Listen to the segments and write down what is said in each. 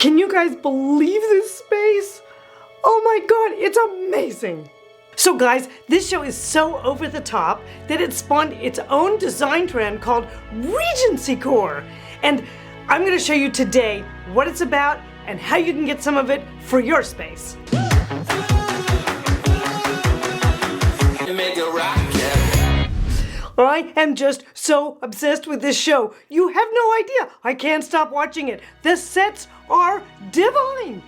Can you guys believe this space? Oh my God, it's amazing. So guys, this show is so over the top that it spawned its own design trend called Regencycore. And I'm gonna show you today what it's about and how you can get some of it for your space. I am just so obsessed with this show. You have no idea. I can't stop watching it. The sets are divine.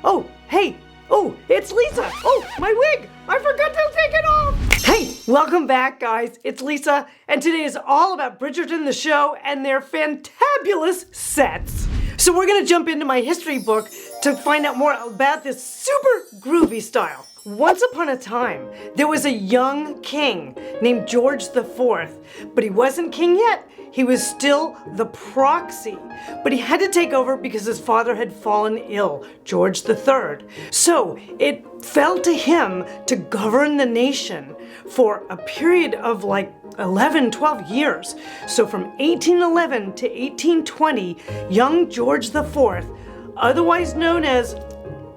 Oh, hey. Oh, it's Lisa. Oh, my wig. I forgot to take it off. Hey, welcome back, guys. It's Lisa, and today is all about Bridgerton, the show, and their fantabulous sets. So we're gonna jump into my history book to find out more about this super groovy style. Once upon a time, there was a young king named George IV, but he wasn't king yet. He was still the proxy, but he had to take over because his father had fallen ill, George III. So it fell to him to govern the nation for a period of like 11, 12 years. So from 1811 to 1820, young George IV, otherwise known as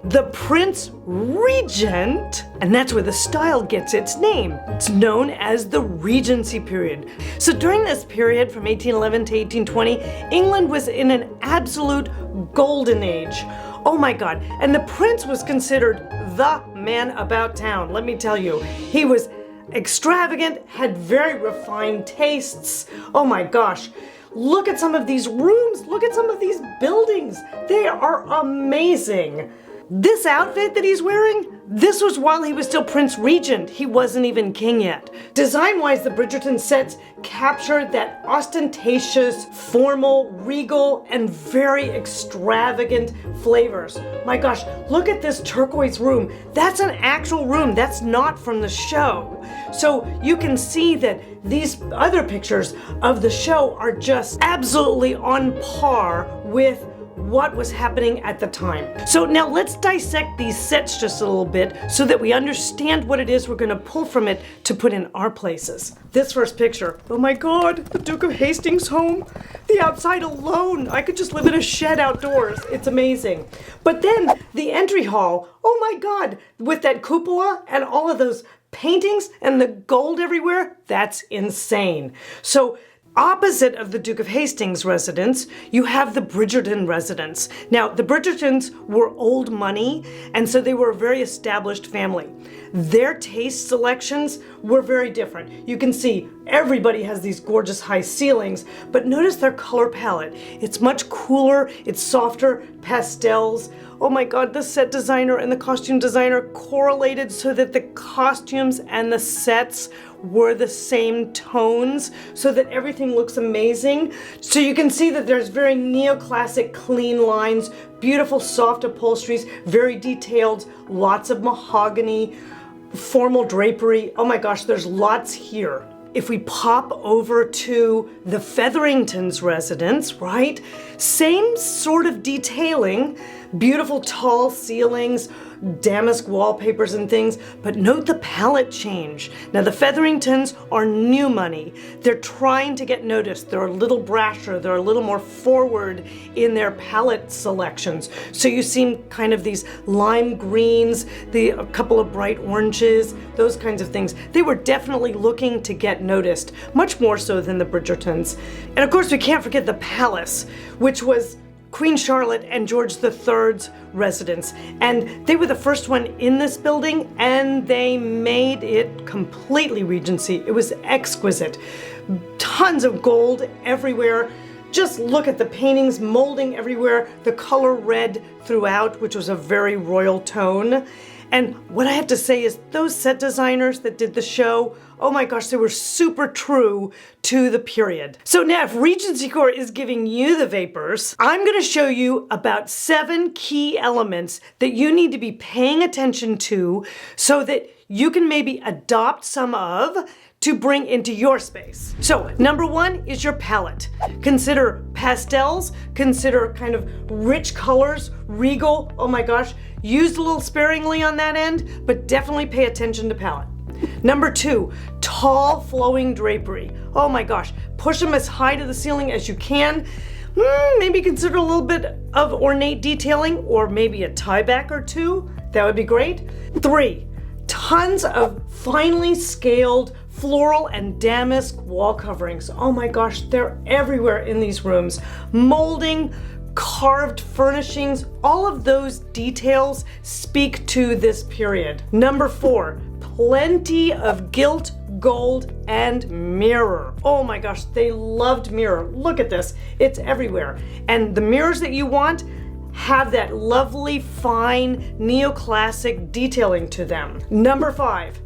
the Prince Regent, and that's where the style gets its name. It's known as the Regency period. So during this period from 1811 to 1820, England was in an absolute golden age. Oh my God, and the prince was considered the man about town, let me tell you. He was extravagant, had very refined tastes. Oh my gosh. Look at some of these rooms, look at some of these buildings. They are amazing. This outfit that he's wearing, this was while he was still Prince Regent. He wasn't even king yet. Design-wise, the Bridgerton sets captured that ostentatious, formal, regal, and very extravagant flavors. My gosh, look at this turquoise room. That's an actual room. That's not from the show. So you can see that these other pictures of the show are just absolutely on par with what was happening at the time. So now let's dissect these sets just a little bit so that we understand what it is we're gonna pull from it to put in our places. This first picture, oh my God, the Duke of Hastings' home. The outside alone, I could just live in a shed outdoors. It's amazing. But then the entry hall, oh my God, with that cupola and all of those paintings and the gold everywhere, that's insane. So opposite of the Duke of Hastings residence, you have the Bridgerton residence. Now, the Bridgertons were old money, and so they were a very established family. Their taste selections were very different. You can see everybody has these gorgeous high ceilings, but notice their color palette. It's much cooler, it's softer, pastels. Oh my God, the set designer and the costume designer correlated so that the costumes and the sets were the same tones so that everything looks amazing. So you can see that there's very neoclassic clean lines, beautiful soft upholsteries, very detailed, lots of mahogany, formal drapery. Oh my gosh, there's lots here. If we pop over to the Featheringtons' residence, right? Same sort of detailing, beautiful tall ceilings, damask wallpapers and things, but note the palette change. Now the Featheringtons are new money. They're trying to get noticed. They're a little brasher. They're a little more forward in their palette selections. So you see kind of these lime greens, a couple of bright oranges, those kinds of things. They were definitely looking to get noticed, much more so than the Bridgertons. And of course we can't forget the palace, which was Queen Charlotte and George III's residence. And they were the first one in this building, and they made it completely Regency. It was exquisite. Tons of gold everywhere. Just look at the paintings, molding everywhere, the color red throughout, which was a very royal tone. And what I have to say is those set designers that did the show, oh my gosh, they were super true to the period. So now if Regencycore is giving you the vapors, I'm gonna show you about 7 key elements that you need to be paying attention to so that you can maybe adopt some of to bring into your space. So number 1 is your palette. Consider pastels, consider kind of rich colors, regal, oh my gosh, used a little sparingly on that end, but definitely pay attention to palette. Number 2, tall flowing drapery. Oh my gosh, push them as high to the ceiling as you can. maybe consider a little bit of ornate detailing or maybe a tie back or two. That would be great. 3, tons of finely scaled floral and damask wall coverings. Oh my gosh, they're everywhere in these rooms. Molding, carved furnishings, all of those details speak to this period. Number 4, plenty of gilt, gold, and mirror. Oh my gosh, they loved mirror. Look at this, it's everywhere. And the mirrors that you want have that lovely, fine, neoclassic detailing to them. Number 5,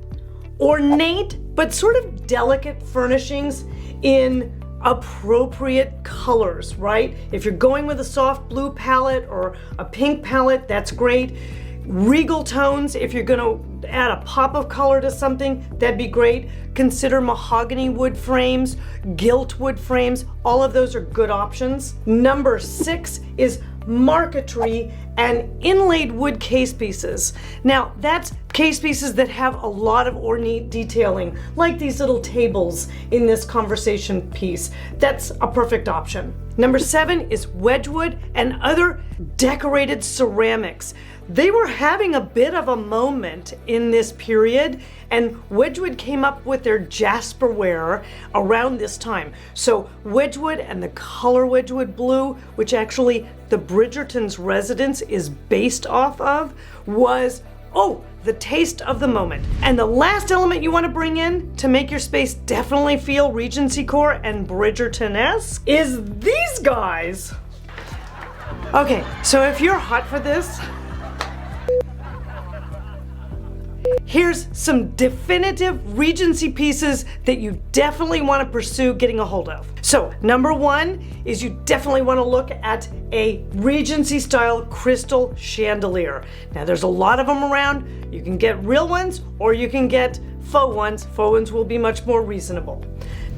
ornate but sort of delicate furnishings in appropriate colors, right? If you're going with a soft blue palette or a pink palette, that's great. Regal tones, if you're gonna add a pop of color to something, that'd be great. Consider mahogany wood frames, gilt wood frames, all of those are good options. Number 6 is marquetry and inlaid wood case pieces. Now, that's case pieces that have a lot of ornate detailing, like these little tables in this conversation piece. That's a perfect option. Number 7 is Wedgwood and other decorated ceramics. They were having a bit of a moment in this period, and Wedgwood came up with their Jasperware around this time. So Wedgwood and the color Wedgwood blue, which actually the Bridgerton's residence is based off of, was, the taste of the moment. And the last element you want to bring in to make your space definitely feel Regencycore and Bridgerton-esque is these guys. Okay, so if you're hot for this, here's some definitive Regency pieces that you definitely want to pursue getting a hold of. So number 1 is you definitely want to look at a Regency style crystal chandelier. Now there's a lot of them around. You can get real ones or you can get faux ones. Faux ones will be much more reasonable.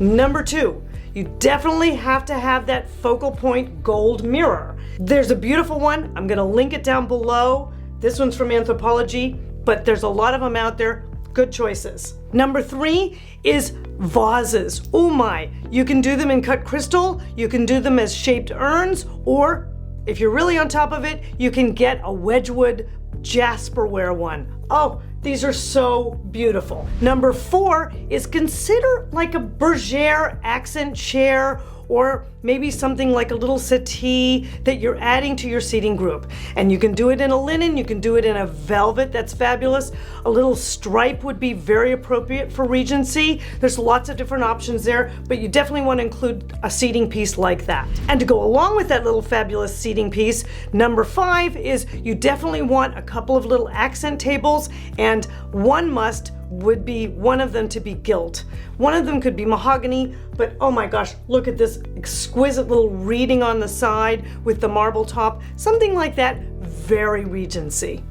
Number 2, you definitely have to have that focal point gold mirror. There's a beautiful one. I'm going to link it down below. This one's from Anthropology, but there's a lot of them out there. Good choices. Number 3 is vases. Oh my, you can do them in cut crystal, you can do them as shaped urns, or if you're really on top of it, you can get a Wedgwood Jasperware one. Oh, these are so beautiful. Number 4 is consider like a bergère accent chair or maybe something like a little settee that you're adding to your seating group. And you can do it in a linen, you can do it in a velvet, that's fabulous. A little stripe would be very appropriate for Regency. There's lots of different options there, but you definitely want to include a seating piece like that. And to go along with that little fabulous seating piece, number 5 is you definitely want a couple of little accent tables, and one must would be one of them to be gilt. One of them could be mahogany, but oh my gosh, look at this exquisite little reading on the side with the marble top. Something like that, very Regency.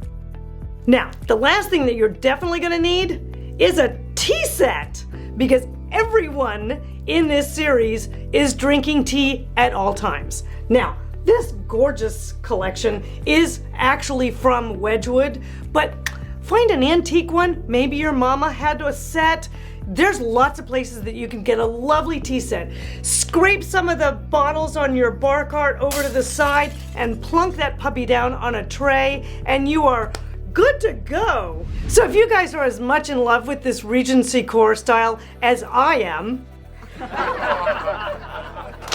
Now, the last thing that you're definitely gonna need is a tea set, because everyone in this series is drinking tea at all times. Now, this gorgeous collection is actually from Wedgwood, but find an antique one. Maybe your mama had a set. There's lots of places that you can get a lovely tea set. Scrape some of the bottles on your bar cart over to the side and plunk that puppy down on a tray, and you are good to go. So if you guys are as much in love with this Regencycore style as I am,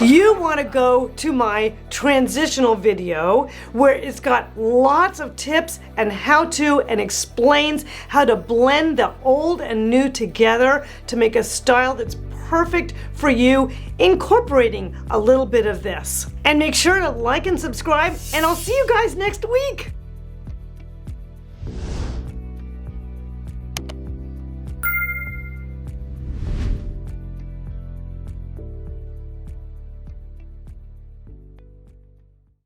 you want to go to my transitional video where it's got lots of tips and how-to and explains how to blend the old and new together to make a style that's perfect for you, incorporating a little bit of this. And make sure to like and subscribe, and I'll see you guys next week.